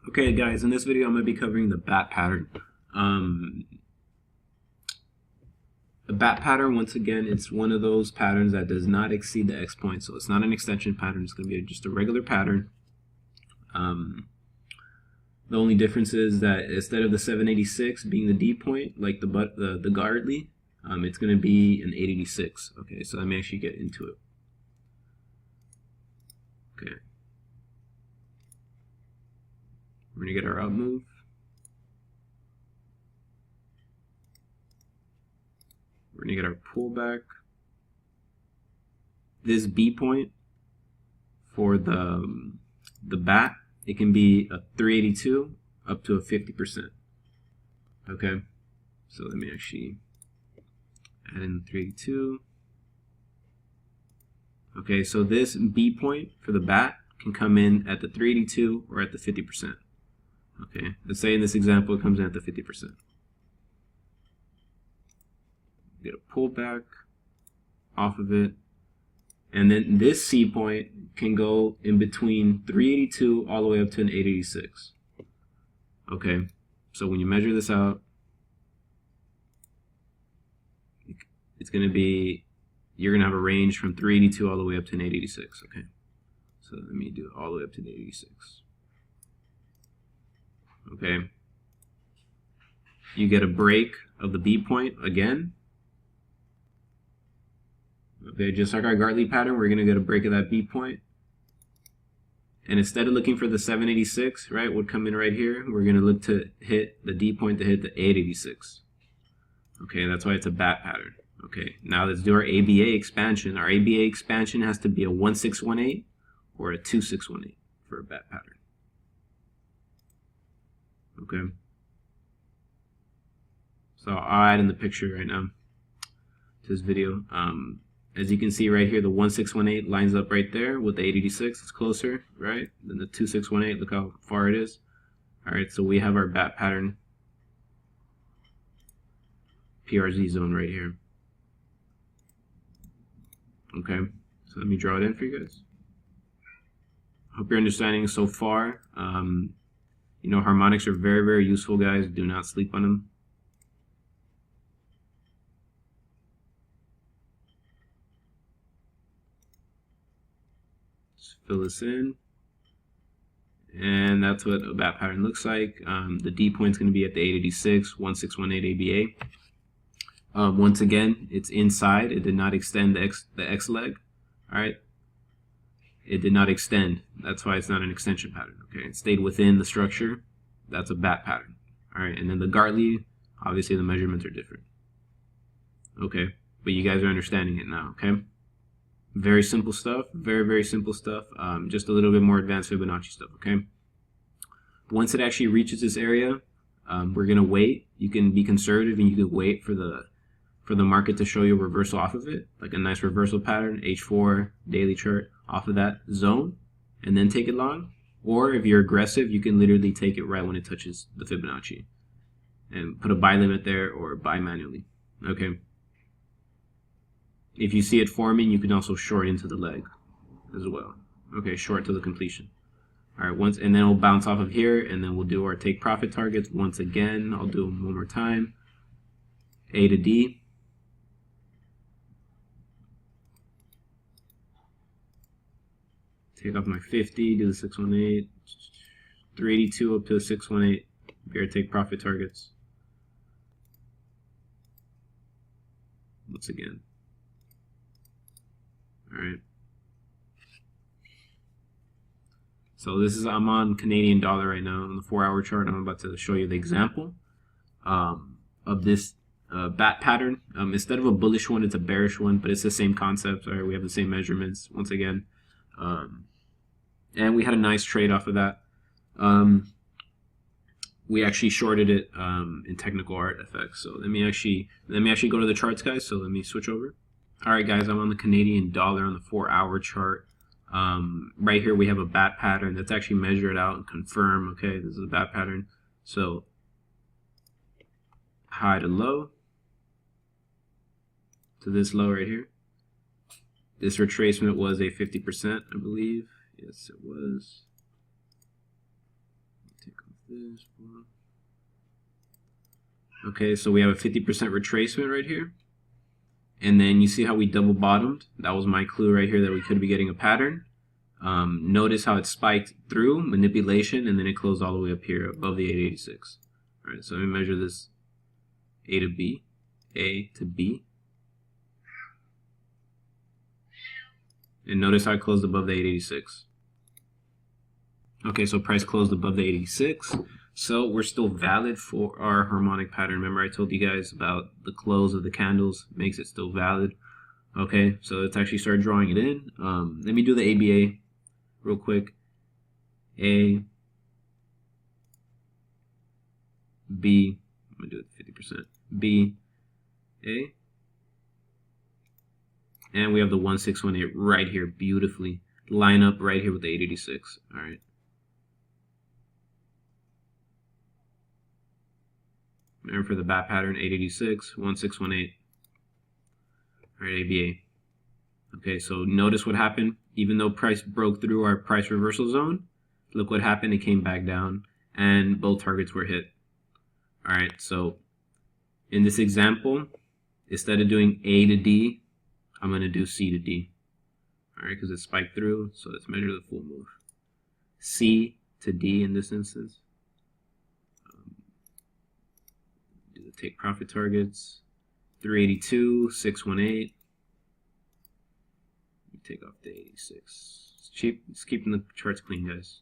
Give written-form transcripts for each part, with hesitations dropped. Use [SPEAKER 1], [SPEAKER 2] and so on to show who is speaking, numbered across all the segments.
[SPEAKER 1] Okay guys, in this video I'm going to be covering the bat pattern. The bat pattern, once again, it's one of those patterns that does not exceed the X point, so it's not an extension pattern, it's going to be just a regular pattern. The only difference is that instead of the 786 being the D point, like the Gartley, it's going to be an 886. Okay, so let me actually get into it. Okay. We're going to get our up move. We're going to get our pullback. This B point for the bat, it can be a 382 up to a 50%. Okay, so let me actually add in 382. Okay, so this B point for the bat can come in at the 382 or at the 50%. Okay, let's say in this example it comes in at the 50%. Get a pullback off of it, and then this C point can go in between 382 all the way up to an 886. Okay, so when you measure this out, it's going to be, you're going to have a range from 382 all the way up to an 886. Okay, so let me do it all the way up to the 86. Okay, you get a break of the B point again. Okay, just like our Gartley pattern, we're going to get a break of that B point. And instead of looking for the 786, right, would come in right here, we're going to look to hit the D point to hit the 886. Okay, that's why it's a bat pattern. Okay, now let's do our ABA expansion. Our ABA expansion has to be a 1618 or a 2618 for a bat pattern. Okay. So I'll add in the picture right now to this video. As you can see right here, the 1618 lines up right there with the 886. It's closer, right, than the 2618. Look how far it is. All right, so we have our bat pattern PRZ zone right here. Okay, so let me draw it in for you guys. Hope you're understanding so far. You know, harmonics are very, very useful, guys. Do not sleep on them. Fill this in, and that's what a bat pattern looks like. The D point is going to be at the 886, 1618 ABA. Once again, it's inside. It did not extend the X leg. All right, it did not extend. That's why it's not an extension pattern. Okay, it stayed within the structure. That's a bat pattern. All right, and then the Gartley, obviously the measurements are different. Okay, but you guys are understanding it now. Okay. Very simple stuff, very, very simple stuff, just a little bit more advanced Fibonacci stuff, okay? Once it actually reaches this area, we're going to wait. You can be conservative and you can wait for the market to show you a reversal off of it, like a nice reversal pattern, H4, daily chart, off of that zone, and then take it long. Or if you're aggressive, you can literally take it right when it touches the Fibonacci and put a buy limit there or buy manually, okay? If you see it forming, you can also short into the leg as well. Okay, short to the completion. All right, and then we'll bounce off of here, and then we'll do our take profit targets once again. I'll do them one more time. A to D. Take off my 50, do the 618, 382 up to the 618. Bear take profit targets. Once again. All right. So this is, I'm on Canadian dollar right now on the 4-hour chart. I'm about to show you the example of this bat pattern. Instead of a bullish one, it's a bearish one, but it's the same concept. All right, we have the same measurements once again, and we had a nice trade off of that. We actually shorted it in technical art effects. So let me actually go to the charts, guys. So let me switch over. All right, guys, I'm on the Canadian dollar on the 4-hour chart. Right here we have a bat pattern that's actually measured out and confirmed. Okay, this is a bat pattern. So high to low to this low right here. This retracement was a 50%, I believe. Yes, it was. Take this. Okay, so we have a 50% retracement right here. And then you see how we double bottomed? That was my clue right here that we could be getting a pattern. Notice how it spiked through manipulation and then it closed all the way up here above the 886. All right, so let me measure this A to B, A to B. And notice how it closed above the 886. Okay, so price closed above the 86. So we're still valid for our harmonic pattern. Remember I told you guys about the close of the candles makes it still valid. Okay, so let's actually start drawing it in. Let me do the ABA real quick. A, B, I'm gonna do it 50%. B, A, and we have the 1618 right here, beautifully line up right here with the 886. All right. Remember for the bat pattern, 886, 1618. All right, ABA. Okay, so notice what happened. Even though price broke through our price reversal zone, look what happened. It came back down, and both targets were hit. All right, so in this example, instead of doing A to D, I'm going to do C to D. All right, because it spiked through. So let's measure the full move. C to D in this instance. Do the take profit targets. 382, 618. Take off the 86. It's cheap. It's keeping the charts clean, guys.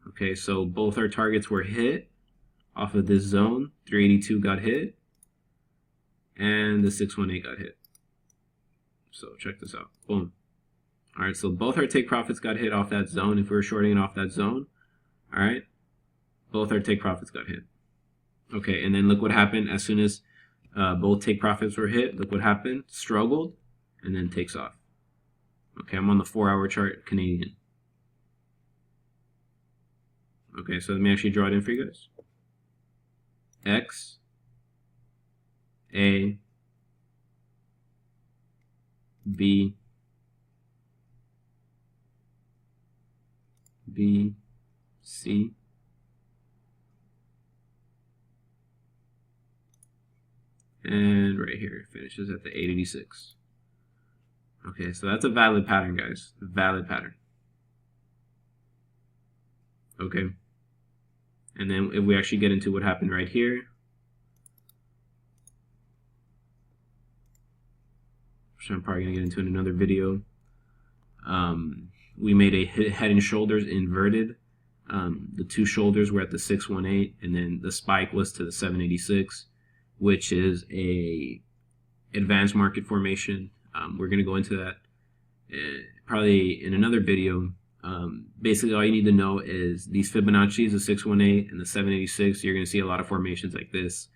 [SPEAKER 1] Okay, so both our targets were hit off of this zone. 382 got hit, and the 618 got hit. So check this out. Boom. All right, so both our take profits got hit off that zone. If we were shorting off that zone, all right, both our take profits got hit. Okay, and then look what happened as soon as both take profits were hit. Look what happened. Struggled, and then takes off. Okay, I'm on the 4-hour chart, Canadian. Okay, so let me actually draw it in for you guys. X, A, B, B, C, and right here it finishes at the 886. Okay, so that's a valid pattern, guys. Valid pattern. Okay. And then if we actually get into what happened right here, which I'm probably going to get into in another video, we made a head and shoulders inverted. The two shoulders were at the 618, and then the spike was to the 786, which is a advanced market formation. We're going to go into that probably in another video. Basically, all you need to know is these Fibonacci's, the 618 and the 786, you're going to see a lot of formations like this.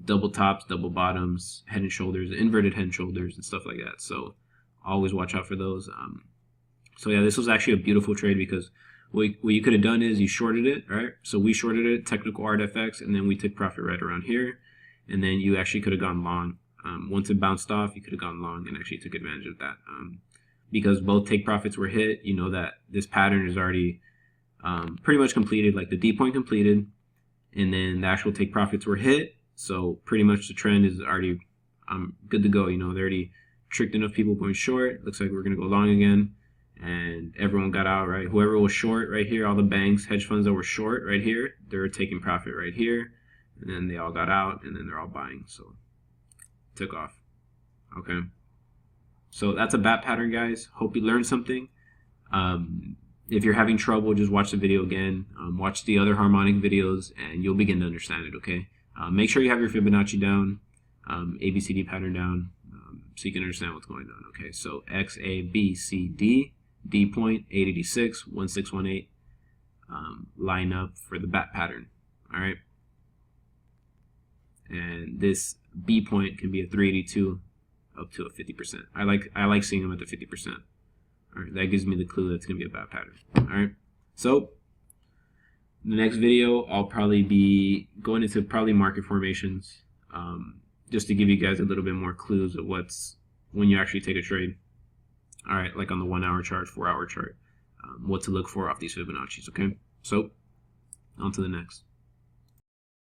[SPEAKER 1] Double tops, double bottoms, head and shoulders, inverted head and shoulders, and stuff like that. So always watch out for those. So yeah, this was actually a beautiful trade because what you could have done is you shorted it, right? So we shorted it, technical art FX, and then we took profit right around here. And then you actually could have gone long. Once it bounced off, you could have gone long and actually took advantage of that. Because both take profits were hit, you know that this pattern is already pretty much completed, like the D point completed, and then the actual take profits were hit. So pretty much the trend is already good to go. You know, they already tricked enough people going short. Looks like we're going to go long again. And everyone got out, right? Whoever was short right here, all the banks, hedge funds that were short right here, they were taking profit right here. And then they all got out, and then they're all buying. So took off. Okay. So that's a bat pattern, guys. Hope you learned something. If you're having trouble, just watch the video again. Watch the other harmonic videos, and you'll begin to understand it, okay? Make sure you have your Fibonacci down, ABCD pattern down, so you can understand what's going on, okay? So X, A, B, C, D, D point, 886, 1618, line up for the bat pattern, all right? And this B point can be a 382 up to a 50%. I like seeing them at the 50%. All right, that gives me the clue that it's gonna be a bad pattern. All right, so the next video I'll probably be going into probably market formations, just to give you guys a little bit more clues of what's when you actually take a trade. All right, like on the 1-hour chart, 4-hour chart, what to look for off these Fibonacci's. Okay, so On to the next.